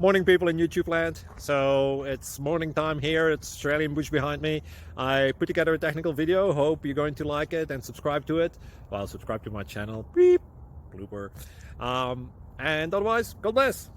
Morning, people in YouTube land. So it's morning time here. It's Australian bush behind me. I put together a technical video. Hope you're going to like it and subscribe to it. Well, subscribe to my channel. Beep. Blooper. And otherwise, God bless.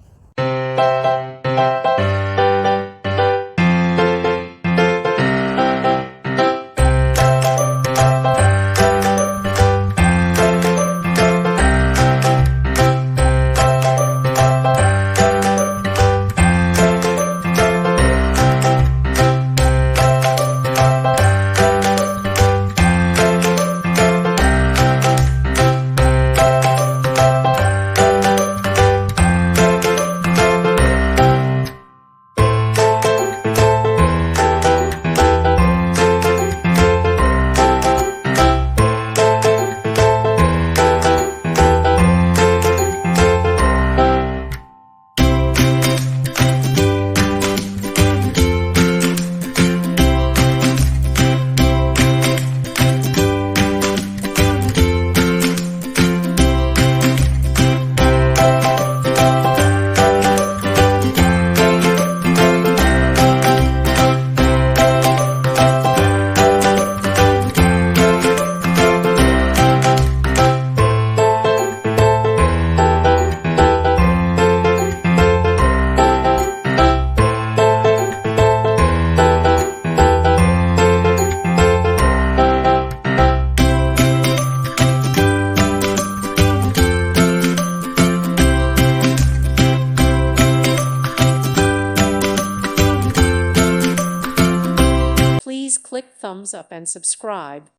Please click thumbs up and subscribe.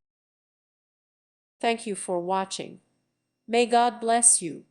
Thank you for watching. May God bless you.